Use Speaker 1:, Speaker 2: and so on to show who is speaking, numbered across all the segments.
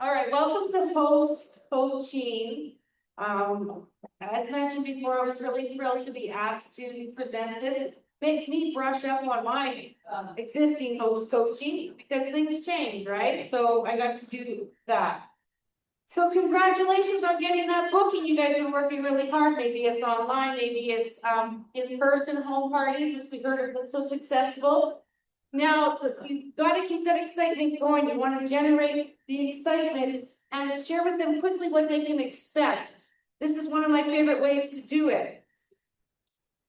Speaker 1: All right, welcome to Host Coaching. As mentioned before, I was really thrilled to be asked to present this. Makes me brush up on my existing host coaching because things change, right? So I got to do that. So congratulations on getting that booking. You guys have been working really hard. Maybe it's online, maybe it's in-person home parties, which we heard have been so successful. Now, you've got to keep that excitement going. You want to generate the excitement and share with them quickly what they can expect. This is one of my favorite ways to do it.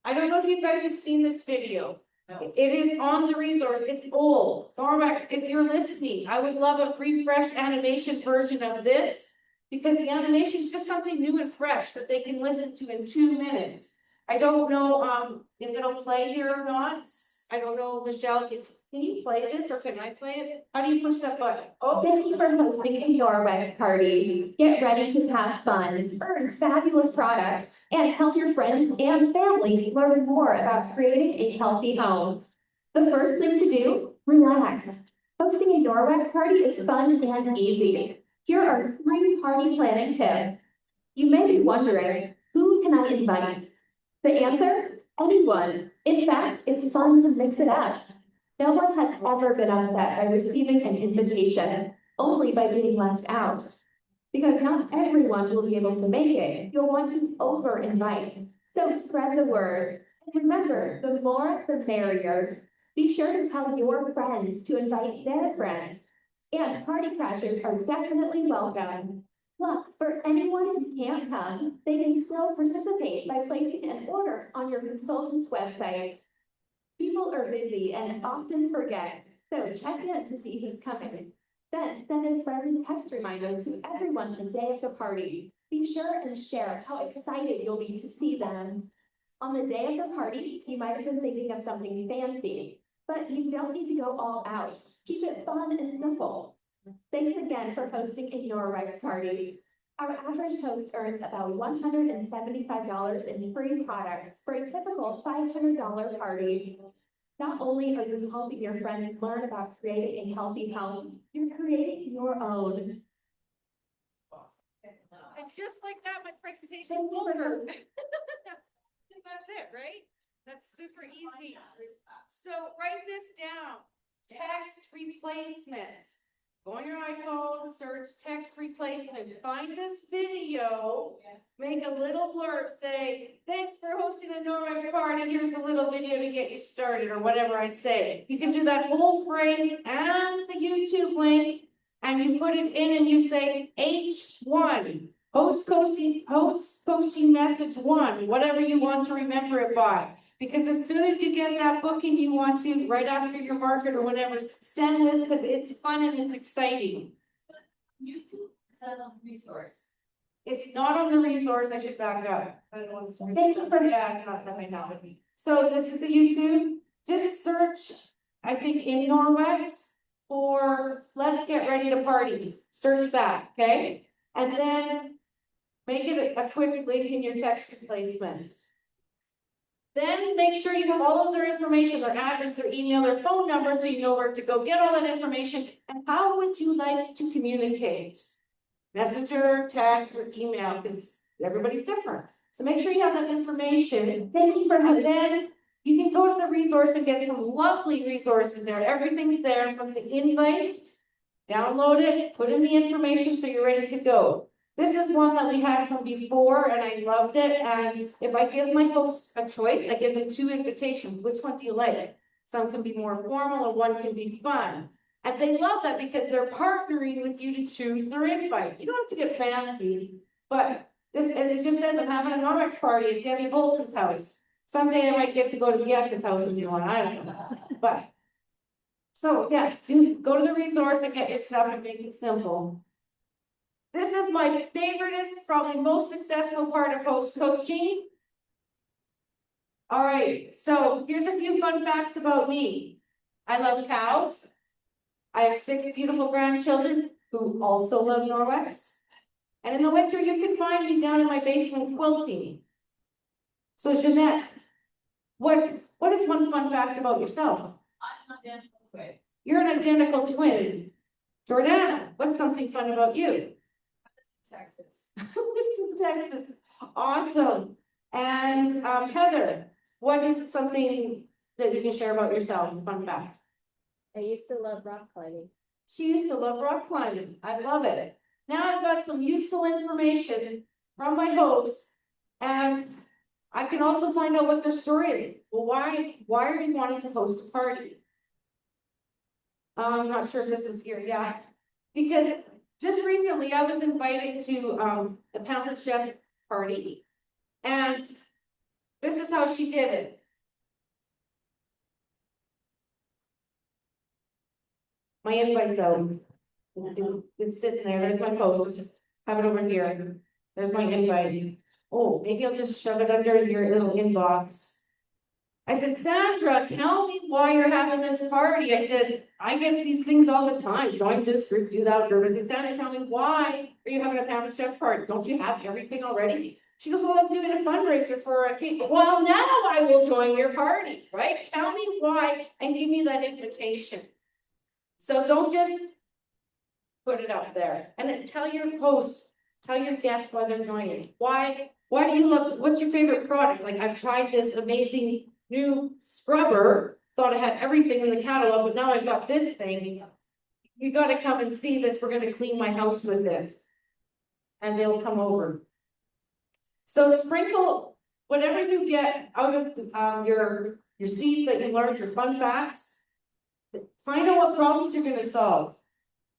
Speaker 1: I don't know if you guys have seen this video. No. It is on the resource. It's old. Norwex, if you're listening, I would love a refreshed animation version of this because the animation is just something new and fresh that they can listen to in 2 minutes. I don't know if it'll play here or not. I don't know, Michelle, can you play this or can I play it? How do you push that button?
Speaker 2: Oh. Thank you for hosting a Norwex party. Get ready to have fun, earn fabulous products, and help your friends and family learn more about creating a healthy home. The first thing to do, relax. Hosting a Norwex party is fun and easy. Here are 3 party planning tips. You may be wondering, who can I invite? The answer? Anyone. In fact, it's fun to mix it up. No one has ever been upset by receiving an invitation, only by being left out. Because not everyone will be able to make it, you'll want to over-invite. So spread the word. And remember, the more the merrier. Be sure to tell your friends to invite their friends. And party crashers are definitely welcome. Plus, for anyone who can't come, they can still participate by placing an order on your consultant's website. People are busy and often forget, so check in to see who's coming. Then send a friendly text reminder to everyone the day of the party. Be sure and share how excited you'll be to see them. On the day of the party, you might have been thinking of something fancy, but you don't need to go all out. Keep it fun and simple. Thanks again for hosting a Norwex party. Our average host earns about $175 in free products for a typical $500 party. Not only are you helping your friends learn about creating a healthy home, you're creating your own.
Speaker 1: And just like that, my presentation is over. That's it, right? That's super easy. So write this down. Text replacement. Go on your iPhone, search text replacement, find this video, make a little blurb, say, thanks for hosting a Norwex party, here's a little video to get you started, or whatever I say. You can do that whole phrase and the YouTube link, and you put it in and you say H1, host posting message 1, whatever you want to remember it by. Because as soon as you get that booking, you want to, right after your market or whatever, send this because it's fun and it's exciting. YouTube, is that on the resource? It's not on the resource. I should back up. I don't want to start. Yeah, not that might not with me. So this is the YouTube. Just search, I think, in Norwex for let's get ready to party. Search that, okay? And then make it a quick link in your text replacement. Then make sure you have all of their information, their address, their email, their phone number, so you know where to go get all that information. And how would you like to communicate? Messenger, text, or email, because everybody's different. So make sure you have that information. And then you can go to the resource and get some lovely resources there. Everything's there from the invite. Download it, put in the information so you're ready to go. This is one that we had from before and I loved it. And if I give my hosts a choice, I give them 2 invitations. Which one do you like? Some can be more formal or one can be fun. And they love that because they're partnering with you to choose their invite. You don't have to get fancy, but this, and it just says I'm having a Norwex party at Debbie Bolton's house. Someday I might get to go to Beatta's house if you want, I don't know. But, so yes, go to the resource and get your stuff and make it simple. This is my favoriteest, probably most successful part of host coaching. All right, so here's a few fun facts about me. I love cows. I have 6 beautiful grandchildren who also love Norwex. And in the winter, you can find me down in my basement quilting. So Jeanette, what is one fun fact about yourself?
Speaker 3: I'm an identical twin.
Speaker 1: You're an identical twin. Jordana, What's something fun about you?
Speaker 3: Texas.
Speaker 1: Texas, awesome. And Heather, what is something that you can share about yourself, fun fact?
Speaker 2: I used to love rock climbing.
Speaker 1: She used to love rock climbing. I love it. Now I've got some useful information from my host, and I can also find out what their story is. Well, why are you wanting to host a party? I'm not sure if this is here, yeah. Because just recently I was invited to a Pampered Chef party, and this is how she did it. My invite's out. It's sitting there. There's my post. I'll just have it over here. There's my invite. Oh, maybe I'll just shove it under your little inbox. I said, Sandra, tell me why you're having this party. I said, I get these things all the time. Join this group, do that group. I said, Sandra, tell me why are you having a Pampered Chef party? Don't you have everything already? She goes, well, I'm doing a fundraiser for a cake. Well, now I will join your party, right? Tell me why and give me that invitation. So don't just put it up there. And then tell your host, tell your guests why they're joining. Why do you love, what's your favorite product? Like, I've tried this amazing new scrubber, thought I had everything in the catalog, but now I've got this thing. You gotta come and see this. We're gonna clean my house with it. And they'll come over. So sprinkle whatever you get out of your seeds that you learned, your fun facts. Find out what problems you're gonna solve.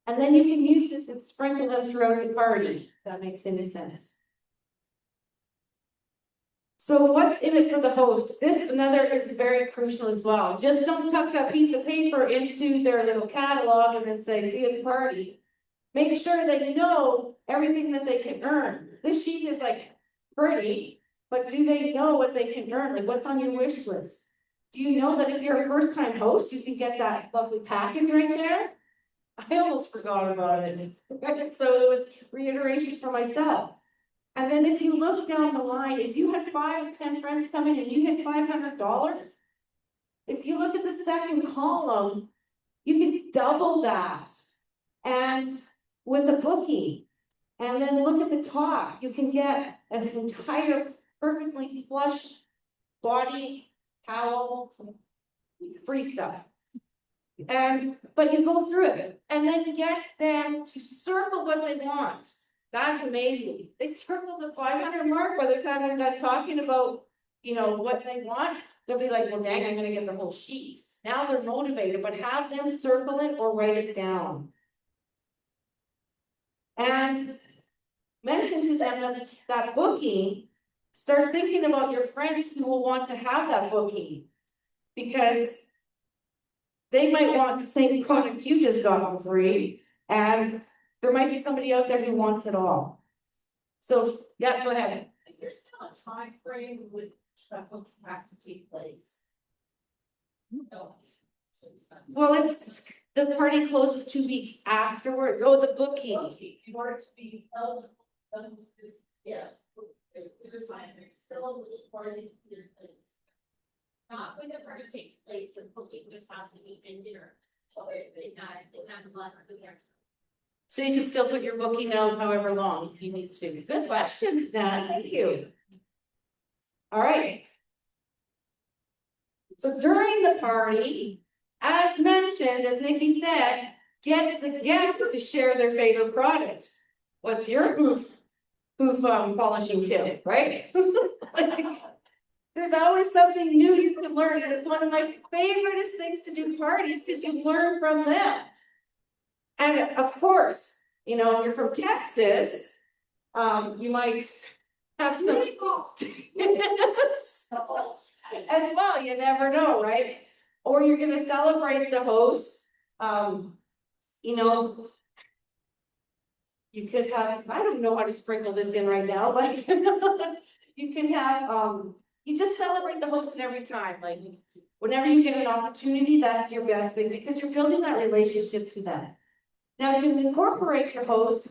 Speaker 1: And then you can use this and sprinkle them throughout the party, if that makes any sense. So what's in it for the host? This another is very crucial as well. Just don't tuck that piece of paper into their little catalog and then say, see you at the party. Make sure they know everything that they can earn. This sheet is like pretty, but do they know what they can earn? Like, what's on your wish list? Do you know that if you're a first-time host, you can get that lovely package right there? I almost forgot about it. So it was reiteration for myself. And then if you look down the line, if you had 5 or 10 friends coming and you hit $500, if you look at the second column, you can double that. And with the booking, and then look at the top, you can get an entire perfectly plush body, towel, free stuff. But you go through it and then get them to circle what they want. That's amazing. They circle the 500 mark. By the time they're done talking about, what they want, they'll be like, well, dang, I'm going to get the whole sheet. Now they're motivated, but have them circle it or write it down. And mention to them that booking, start thinking about your friends who will want to have that booking, because they might want the same product you just got for free, and there might be somebody out there who wants it all. So, yeah, go ahead.
Speaker 3: Is there still a time frame with that book has to take place? No.
Speaker 1: Well, it's the party closes 2 weeks afterwards. Oh, the booking.
Speaker 3: Okay, in order to be eligible, yes. There's time, there's still which parties take place.
Speaker 4: When the party takes place, the booking just has to be insured. So it has a lot of the extra.
Speaker 1: So you can still put your booking out however long you need to. Good questions, Nat. Thank you. All right. So during the party, as mentioned, as Nikki said, get the guests to share their favorite product. What's your hoof polishing tip, right? There's always something new you can learn, and it's one of my favoriteest things to do parties because you learn from them. And of course, if you're from Texas, you might have some as well. You never know, right? Or you're going to celebrate the host. You could have, I don't know how to sprinkle this in right now, but you can have, you just celebrate the host every time. Like, whenever you get an opportunity, that's your best thing because you're building that relationship to them. Now, to incorporate your host,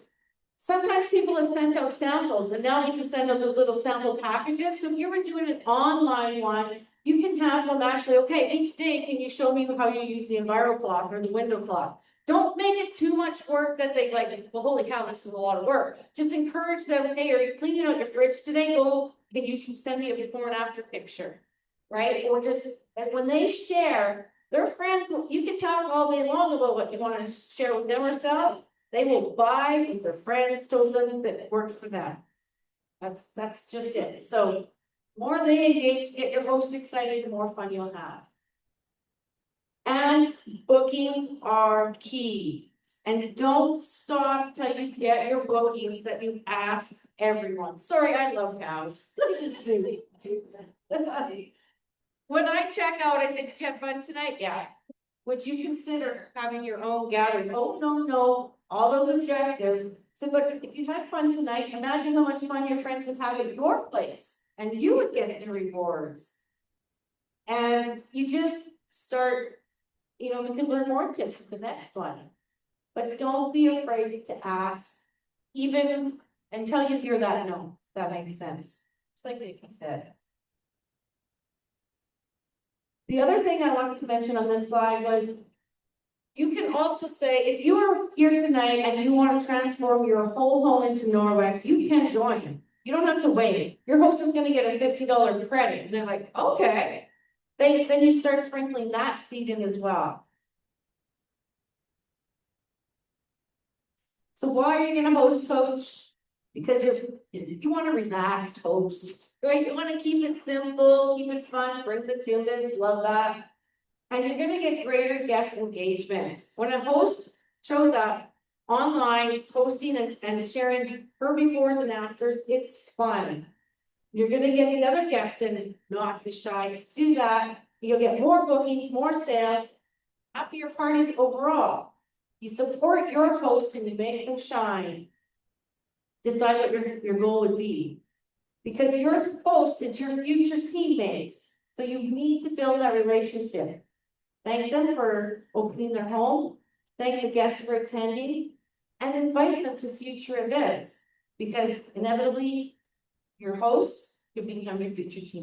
Speaker 1: sometimes people have sent out samples, and now we can send out those little sample packages. So if you were doing an online one, you can have them actually, okay, each day, can you show me how you use the EnviroCloth or the window cloth? Don't make it too much work that they like, well, holy cow, this is a lot of work. Just encourage them, hey, are you cleaning out your fridge today? Go, can you send me a before and after picture? Right? Or just, and when they share, their friends, you can talk all day long about what you want to share with them or sell. They will buy what their friends told them that it worked for them. That's just it. So more they engage, get your host excited, the more fun you'll have. And bookings are key. And don't stop till you get your bookings that you've asked everyone. Sorry, I love cows. I just do. When I check out, I say, did you have fun tonight? Yeah. Would you consider having your own gathering? Oh, no, all those objectives. So look, if you had fun tonight, imagine how much fun your friends would have at your place and you would get the rewards. And you just start, you know, we can learn more tips for the next one. But don't be afraid to ask, even until you hear that no, that makes sense. Just like Nikki said. The other thing I wanted to mention on this slide was, you can also say, if you are here tonight and you want to transform your whole home into Norwex, you can join. You don't have to wait. Your host is going to get a $50 credit. And they're like, okay. Then you start sprinkling that seed in as well. So why are you going to host coach? Because you want a relaxed host, right? You want to keep it simple, keep it fun, bring the tidbits, love that. And you're going to get greater guest engagement. When a host shows up online, posting and sharing her befores and afters, it's fun. You're going to get the other guests and not be shy to do that. You'll get more bookings, more sales, happier parties overall. You support your host and you make them shine. Decide what your goal would be. Because your host is your future teammate. So you need to build that relationship. Thank them for opening their home. Thank the guests for attending. And invite them to future events. Because inevitably, your host could become your future teammate.